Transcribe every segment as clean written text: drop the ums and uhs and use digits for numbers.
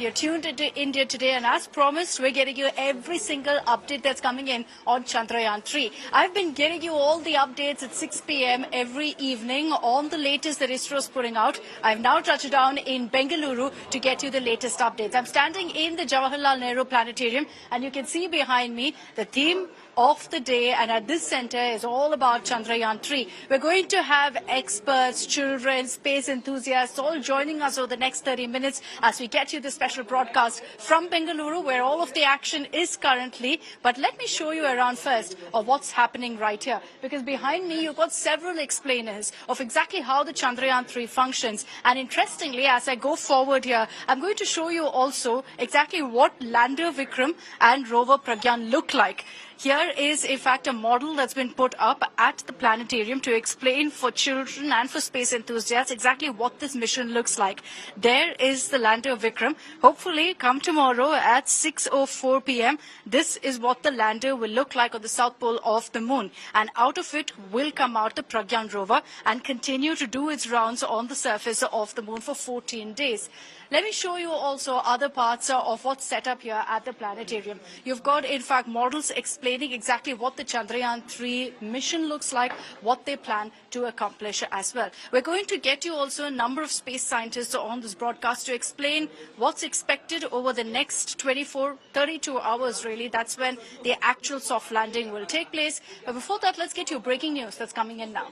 You're tuned into India Today, and as promised, we're getting you every single update that's coming in on Chandrayaan 3. I've been getting you all the updates at 6 p.m. every evening on the latest that ISRO is putting out. I've now touched down in Bengaluru to get you the latest updates. I'm standing in the Jawaharlal Nehru Planetarium, and you can see behind me the theme of the day, and at this center is all about Chandrayaan 3. We're going to have experts, children, space enthusiasts all joining us over the next 30 minutes as we get you the special broadcast from Bengaluru, where all of the action is currently. But let me show you around first of what's happening right here, because behind me you've got several explainers of exactly how the Chandrayaan 3 functions. And interestingly, as I go forward here, I'm going to show you also exactly what lander Vikram and rover Pragyan look like. Here is, in fact, a model that's been put up at the planetarium to explain for children and for space enthusiasts exactly what this mission looks like. There is the lander Vikram. Hopefully, come tomorrow at 6:04 p.m., this is what the lander will look like on the south pole of the moon. And out of it will come out the Pragyan rover and continue to do its rounds on the surface of the moon for 14 days. Let me show you also other parts of what's set up here at the planetarium. You've got, in fact, models explaining exactly what the Chandrayaan 3 mission looks like, what they plan to accomplish as well. We're going to get you also a number of space scientists on this broadcast to explain what's expected over the next 32 hours, really. That's when the actual soft landing will take place. But before that, let's get you breaking news that's coming in now.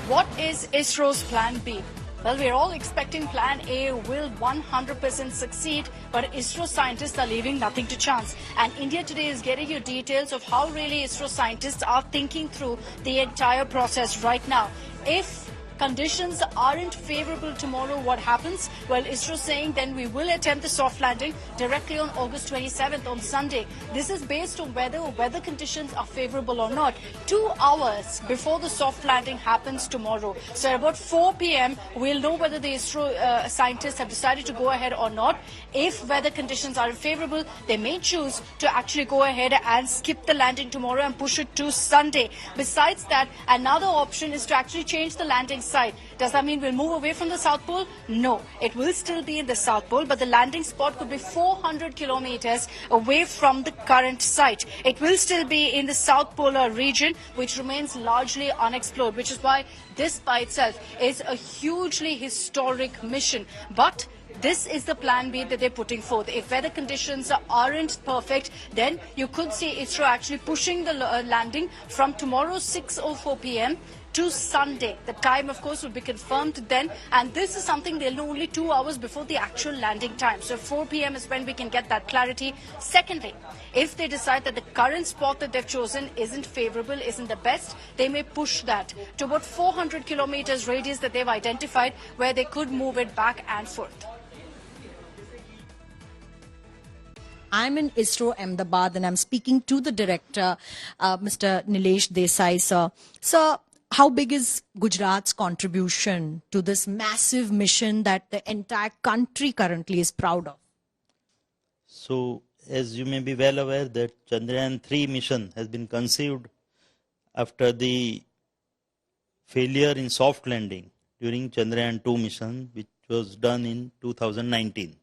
What is ISRO's plan B? Well, we're all expecting plan A will 100% succeed, but ISRO scientists are leaving nothing to chance. And India Today is getting you details of how really ISRO scientists are thinking through the entire process right now. If conditions aren't favorable tomorrow, what happens? Well, ISRO saying then we will attempt the soft landing directly on August 27th on Sunday. This is based on whether weather conditions are favorable or not. 2 hours before the soft landing happens tomorrow. So at about 4 p.m., we'll know whether the ISRO scientists have decided to go ahead or not. If weather conditions are favorable, they may choose to actually go ahead and skip the landing tomorrow and push it to Sunday. Besides that, another option is to actually change the landing site. Does that mean we'll move away from the South Pole? No, it will still be in the South Pole, but the landing spot could be 400 kilometers away from the current site. It will still be in the South Polar region, which remains largely unexplored, which is why this by itself is a hugely historic mission. But this is the plan B that they're putting forth. If weather conditions aren't perfect, then you could see ISRO actually pushing the landing from tomorrow 6:04 p.m. to Sunday. The time, of course, will be confirmed then, and this is something they'll know only 2 hours before the actual landing time. So 4 p.m. is when we can get that clarity. Secondly, if they decide that the current spot that they've chosen isn't favorable, isn't the best, they may push that to about 400 kilometers radius that they've identified, where they could move it back and forth. I'm in ISRO Ahmedabad and I'm speaking to the director, Mr. Nilesh Desai, sir. Sir, how big is Gujarat's contribution to this massive mission that the entire country currently is proud of? So, as you may be well aware, that Chandrayaan 3 mission has been conceived after the failure in soft landing during Chandrayaan 2 mission, which was done in 2019.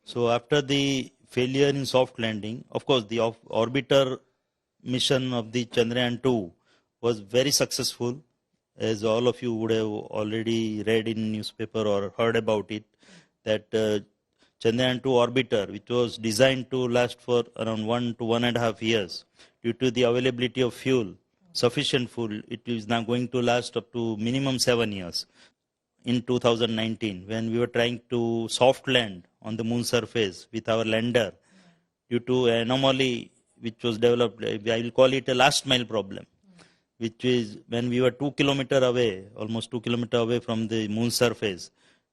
So, after the failure in soft landing, of course, the orbiter mission of the Chandrayaan 2 was very successful, as all of you would have already read in newspaper or heard about it, that Chandrayaan 2 orbiter, which was designed to last for around 1 to 1.5 years, due to the availability of fuel, sufficient fuel, it is now going to last up to minimum 7 years. In 2019, when we were trying to soft land on the moon surface with our lander, due to an anomaly which was developed, I will call it a last mile problem, which is when we were 2 kilometers away, almost 2 kilometers away from the moon surface,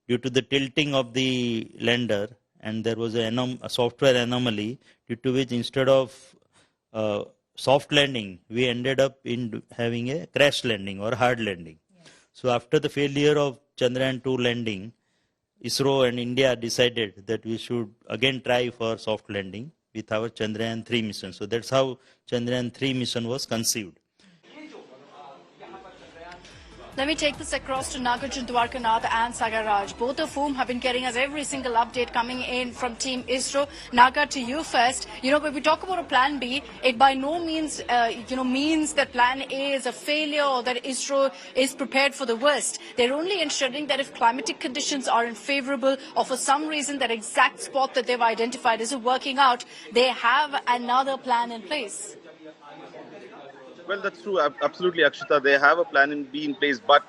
due to the tilting of the lander, and there was a software anomaly, due to which instead of soft landing, we ended up in having a crash landing or hard landing. Yes. So after the failure of Chandrayaan 2 landing, ISRO and India decided that we should again try for soft landing with our Chandrayaan 3 mission. So that's how Chandrayaan 3 mission was conceived. Let me take this across to Nagarjun Dwarkanath and Sagaraj, both of whom have been getting us every single update coming in from Team ISRO. Naga, to you first. When we talk about a plan B, it by no means, means that plan A is a failure or that ISRO is prepared for the worst. They're only ensuring that if climatic conditions aren't favorable or for some reason that exact spot that they've identified isn't working out, they have another plan in place. Well, that's true. Absolutely, Akshita. They have a plan B in place, but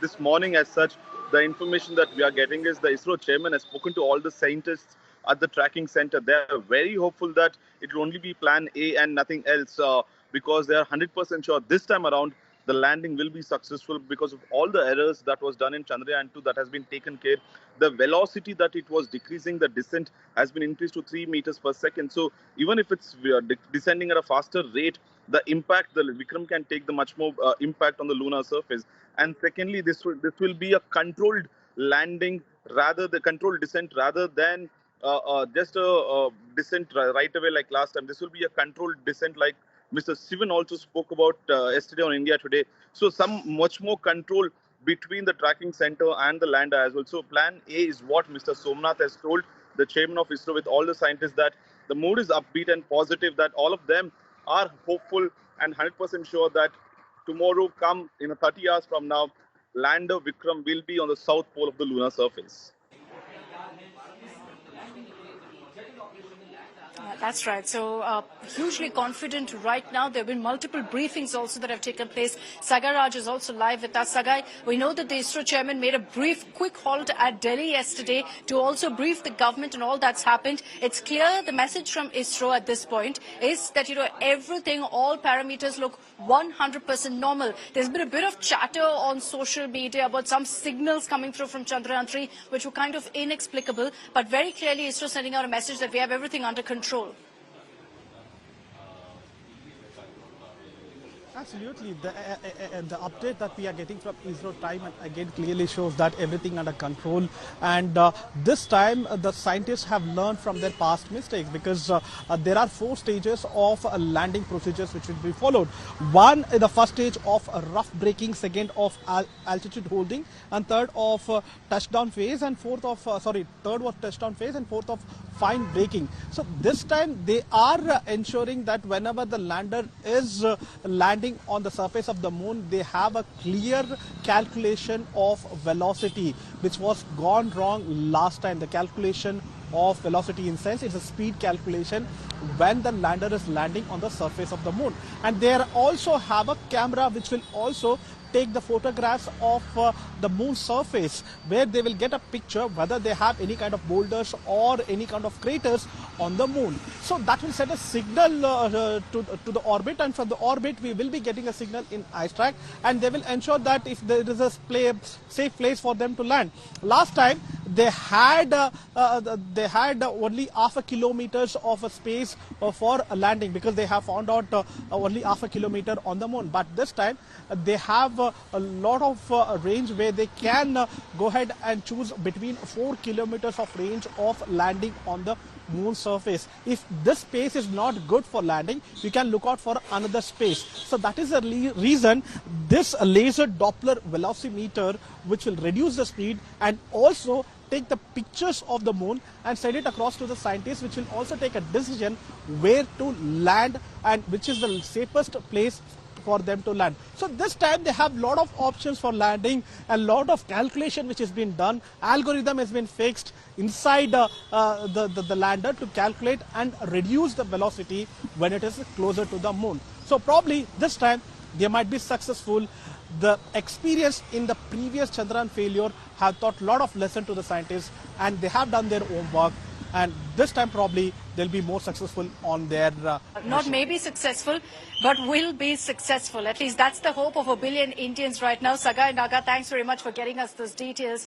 this morning, as such, the information that we are getting is the ISRO chairman has spoken to all the scientists at the tracking center. They are very hopeful that it will only be plan A and nothing else, because they are 100% sure this time around the landing will be successful because of all the errors that was done in Chandrayaan 2 that has been taken care. The velocity that it was decreasing, the descent has been increased to 3 meters per second. So even if it's descending at a faster rate, the impact, the Vikram can take the much more impact on the lunar surface. And secondly, this will be a controlled landing, rather the controlled descent, rather than just a descent right away like last time. This will be a controlled descent like Mr. Sivan also spoke about yesterday on India Today. So some much more control between the tracking center and the lander as well. So plan A is what Mr. Somnath has told the chairman of ISRO with all the scientists, that the mood is upbeat and positive, that all of them are hopeful and 100% sure that tomorrow, come in 30 hours from now, lander Vikram will be on the south pole of the lunar surface. That's right. So hugely confident right now. There have been multiple briefings also that have taken place. Sagaraj is also live with us. Sagai, we know that the ISRO chairman made a quick halt at Delhi yesterday to also brief the government and all that's happened. It's clear the message from ISRO at this point is that, everything, all parameters look 100% normal. There's been a bit of chatter on social media about some signals coming through from Chandrayaan 3, which were kind of inexplicable. But very clearly, ISRO sending out a message that we have everything under control. Absolutely. The update that we are getting from ISRO time again clearly shows that everything under control. And this time the scientists have learned from their past mistakes, because there are 4 stages of landing procedures which will be followed. One, the first stage of rough braking, second of altitude holding, and third of touchdown phase, and third was touchdown phase, and fourth of fine braking. So this time they are ensuring that whenever the lander is landing on the surface of the moon, they have a clear calculation of velocity, which was gone wrong last time. The calculation of velocity, in sense, it's a speed calculation when the lander is landing on the surface of the moon. And they also have a camera which will also take the photographs of the moon surface, where they will get a picture whether they have any kind of boulders or any kind of craters on the moon. So that will send a signal to the orbit, and from the orbit we will be getting a signal in ISRO, and they will ensure that if there is a safe place for them to land. Last time they had only half a kilometer of a space for landing, because they have found out only half a kilometer on the moon. But this time they have a lot of range where they can go ahead and choose between 4 kilometers of range of landing on the moon surface. If this space is not good for landing, you can look out for another space. So that is the reason this laser Doppler velocimeter, which will reduce the speed and also take the pictures of the moon and send it across to the scientists, which will also take a decision where to land and which is the safest place for them to land. So this time they have a lot of options for landing, a lot of calculation which has been done. Algorithm has been fixed inside the lander to calculate and reduce the velocity when it is closer to the moon. So probably this time they might be successful. The experience in the previous Chandrayaan failure have taught a lot of lesson to the scientists, and they have done their own work. And this time probably they'll be more successful on their not maybe successful, but will be successful. At least that's the hope of 1 billion Indians right now. Saga and Naga, thanks very much for getting us those details.